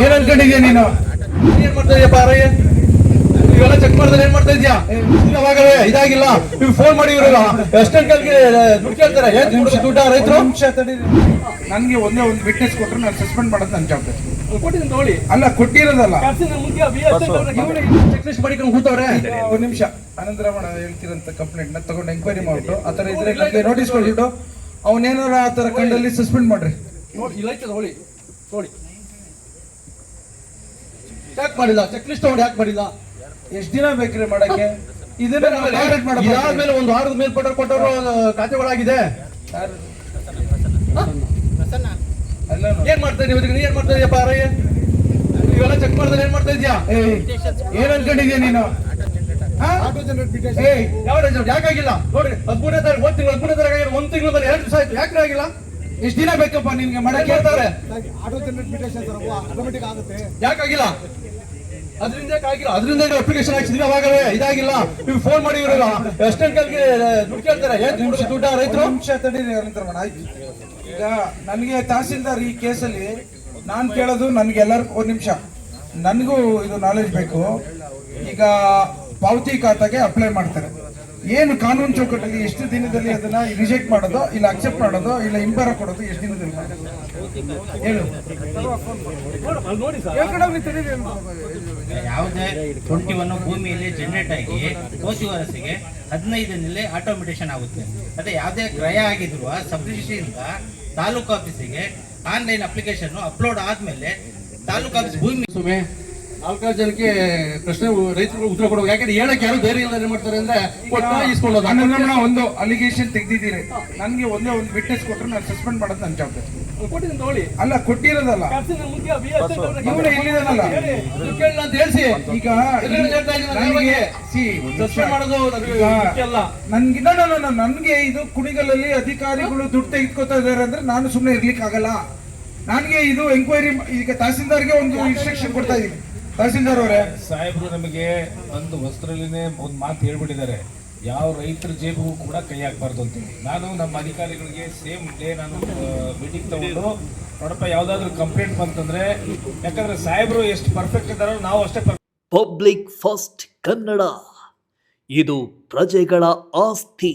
ಏನ್ ಅನ್ಕೊಂಡಿದ್ಯಾ ನೀನು? ಏನ್ ಮಾಡ್ತಾ ಇದೀಯ ಪಾರಯ್ಯ? ಇವೆಲ್ಲ ಚೆಕ್ ಮಾಡಿದ್ರೆ ಏನ್ ಮಾಡ್ತಾ ಇದ್ಯಾ? ಅವಾಗಲೇ ಇದಾಗಿಲ್ಲ, ನೀವು ಫೋನ್ ಮಾಡಿ ಇವ್ರಲ್ಲ ಅಷ್ಟೊಂದು ಕಾಲ್ಗೆ ದುಡ್ಡು ಕೇಳ್ತಾರೆ. ಏನ್ ದುಡ್ಡ ರೈತರು? ನಿಮಿಷ ತಡಿ, ನನ್ಗೆ ಒಂದೇ ಒಂದು ವಿಟ್ನೆಸ್ ಕೊಟ್ರೆ ನಾನು ಸಸ್ಪೆಂಡ್ ಮಾಡೋದು ನನ್ನ ಜವಾಬ್ದಾರಿ. ಕೊಟ್ಟಿದ್ದೀನಿ ನೋಡಿ. ಅಲ್ಲ ಕೊಟ್ಟಿರೋದಲ್ಲ, ಚೆಕ್ ಲಿಸ್ಟ್ ಮಾಡಿಕೊಂಡು ಕೂತವ್ರೆ. ಒಂದು ನಿಮಿಷ, ಅನಂತರಮಣ ಹೇಳ್ತಿರಂತ ಕಂಪ್ಲೇಂಟ್ ನ ತಗೊಂಡು ಎಂಕ್ವೈರಿ ಮಾಡ್ಬಿಟ್ಟು ಆತರ ಇದ್ರೆ ನನಗೆ ನೋಟಿಸ್ ಕೊಟ್ಬಿಟ್ಟು ಅವನೇನಾರ ಆ ತರ ಕಂಡಲ್ಲಿ ಸಸ್ಪೆಂಡ್ ಮಾಡ್ರಿ. ಇಲ್ಲ ನೋಡಿ ನೋಡಿ, ಯಾಕೆ ಮಾಡಿಲ್ಲ? ಚೆಕ್ ಲಿಸ್ಟ್ ತಗೊಂಡು ಯಾಕೆ ಮಾಡಿಲ್ಲ? ಎಷ್ಟು ದಿನ ಬೇಕ್ರಿ ಮಾಡಕ್ಕೆ? ಇದಾದ್ಮೇಲೆ ಒಂದು ವಾರದ ಮೇಲ್ಪಟ್ಟರು ಕೊಟ್ಟವರು ಖಾತೆಗಳಾಗಿದೆ. ಏನ್ ಮಾಡ್ತಾ ಇದೀವಿ? ಏನ್ ಮಾಡ್ತಾ ಇದೀಯ ಪಾರಯ್ಯ? ಇವೆಲ್ಲ ಚೆಕ್ ಮಾಡಿದ್ರೆ ಏನ್ ಮಾಡ್ತಾ ಇದ್ಯಾ? ಏನ್ ಅನ್ಕೊಂಡಿದ್ಯಾ ನೀನು? ಯಾಕಾಗಿಲ್ಲ ನೋಡ್ರಿ, 13ನೇ ತಾರೀಕು ಒಂದು ತಿಂಗಳು 2 ದಿವಸ ಆಯ್ತು. ಯಾಕೆ ಆಗಿಲ್ಲ? ಎಷ್ಟು ದಿನ ಬೇಕಪ್ಪ ನಿನ್ಗೆ ಮಾಡಕ್ಕೆ? ಹೇಳ್ತಾರೆ ಯಾಕಾಗಿಲ್ಲ? ಅದರಿಂದ ಅಪ್ಲಿಕೇಶನ್ ಹಾಕ್ಸಿದ್ವಿ, ಅವಾಗಲೇ ಇದಾಗಿಲ್ಲ, ನೀವು ಫೋನ್ ಮಾಡಿ ಇವ್ರಲ್ಲ ಅಷ್ಟೊಂದು ಕಾಲ್ಗೆ ದುಡ್ಡು ಕೇಳ್ತಾರೆ. ಏನ್ ದುಡ್ಡ ರೈತರು? ನಿಮಿಷ ತಡೀರಿ ಅನಂತರಮಣ. ಆಯ್ತು, ಈಗ ನನಗೆ ತಹಸೀಲ್ದಾರ್ ಈ ಕೇಸಲ್ಲಿ ನಾನು ಕೇಳೋದು, ನನಗೆಲ್ಲರಿಗೂ ಒಂದು ನಿಮಿಷ, ನನಗೂ ಇದು ನಾಲೆಜ್ ಬೇಕು. ಈಗ ಪಾವತಿ ಖಾತೆಗೆ ಅಪ್ಲೈ ಮಾಡ್ತಾರೆ, ಏನು ಕಾನೂನು ಚೌಕಟ್ಟಲ್ಲಿ ಎಷ್ಟು ದಿನದಲ್ಲಿ ಅದನ್ನ ರಿಜೆಕ್ಟ್ ಮಾಡೋದು, ಇಲ್ಲ ಅಕ್ಸೆಪ್ಟ್ ಮಾಡೋದು, ಇಲ್ಲ ಹಿಂಬರ ಕೊಡೋದು ಎಷ್ಟು ದಿನದಲ್ಲಿ ಹೇಳು? ಯಾವುದೇ 21 ಭೂಮಿಯಲ್ಲಿ ಜನರೇಟ್ ಆಗಿ ಕೋತಿ ವರಸಿಗೆ 15ನಲ್ಲಿ ಆಟೋಮೆಟೇಷನ್ ಆಗುತ್ತೆ. ಅದೇ ಯಾವುದೇ ಕ್ರಯ ಆಗಿದ್ರು ಸಬ್ ರಿಜಿಸ್ಟ್ರಿಯಿಂದ ತಾಲೂಕು ಆಫೀಸಿಗೆ ಆನ್ಲೈನ್ ಅಪ್ಲಿಕೇಶನ್ ಅಪ್ಲೋಡ್ ಆದ್ಮೇಲೆ ತಾಲೂಕು ಆಫೀಸ್ ಭೂಮಿ ಸುಮ್ಮನೆ 4 ಜನಕ್ಕೆ ಪ್ರಶ್ನೆ ರೈತರು ಉತ್ತರ ಕೊಡುವ. ಯಾಕಂದ್ರೆ ಹೇಳಕ್ಕೆ ಯಾರು ಬೇರೆ ಇಲ್ಲ, ಏನ್ ಮಾಡ್ತಾರೆ ಅಂದ್ರೆ ಇಸ್ಕೊಳ್ಳೋದು. ಒಂದು ಅಲಿಗೇಷನ್ ತೆಗ್ದಿದ್ದೀರಿ, ನನಗೆ ಒಂದೇ ಒಂದು ವಿಟ್ನೆಸ್ ಕೊಟ್ರೆ ನಾನು ಸಸ್ಪೆಂಡ್ ಮಾಡೋದು ನನ್ನ ಜವಾಬ್ದಾರಿ. ಕೊಟ್ಟಿದ್ದೀನಿ ನೋಡಿ. ಅಲ್ಲ ಕೊಟ್ಟಿರೋದಲ್ಲ, ಇವನೇ ಇಲ್ಲಿದಾನಲ್ಲ ಅಂತ ಹೇಳ್ಸಿ. ಈಗ ನನ್ಗೆ ಇದು ಕುಣಿಗಲಲ್ಲಿ ಅಧಿಕಾರಿಗಳು ದುಡ್ಡು ತೆಗೆದುಕೊತಾ ಇದಾರೆ ಅಂದ್ರೆ ನಾನು ಸುಮ್ಮನೆ ಇರ್ಲಿಕ್ಕೆ ಆಗಲ್ಲ. ನನಗೆ ಇದು ಎಂಕ್ವೈರಿ, ಈಗ ತಹಸೀಲ್ದಾರ್ಗೆ ಒಂದು ಇನ್ಸ್ಟ್ರಕ್ಷನ್ ಕೊಡ್ತಾ ಇದೀನಿ. ತಹಸೀಲ್ದಾರ್ ಅವರೇ, ಸಾಹೇಬ್ರು ನಮಗೆ ಒಂದು ವಸ್ತ್ರಲಿನೇ ಒಂದು ಮಾತು ಹೇಳ್ಬಿಟ್ಟಿದ್ದಾರೆ, ಯಾವ ರೈತರ ಜೇಬಿಗೂ ಕೂಡ ಕೈ ಹಾಕಬಾರ್ದು ಅಂತ. ನಾನು ನಮ್ಮ ಅಧಿಕಾರಿಗಳಿಗೆ ಸೇಮ್ ಡೇ ನಾನು ಮೀಟಿಂಗ್ ತಗೊಂಡು ನೋಡಪ್ಪ ಯಾವ್ದಾದ್ರು ಕಂಪ್ಲೇಂಟ್ ಬಂತಂದ್ರೆ, ಯಾಕಂದ್ರೆ ಸಾಹೇಬ್ರು ಎಷ್ಟು ಪರ್ಫೆಕ್ಟ್ ಇದ್ದಾರೋ ನಾವು ಅಷ್ಟೇ ಪಬ್ಲಿಕ್ ಫಸ್ಟ್ ಕನ್ನಡ, ಇದು ಪ್ರಜೆಗಳ ಆಸ್ತಿ.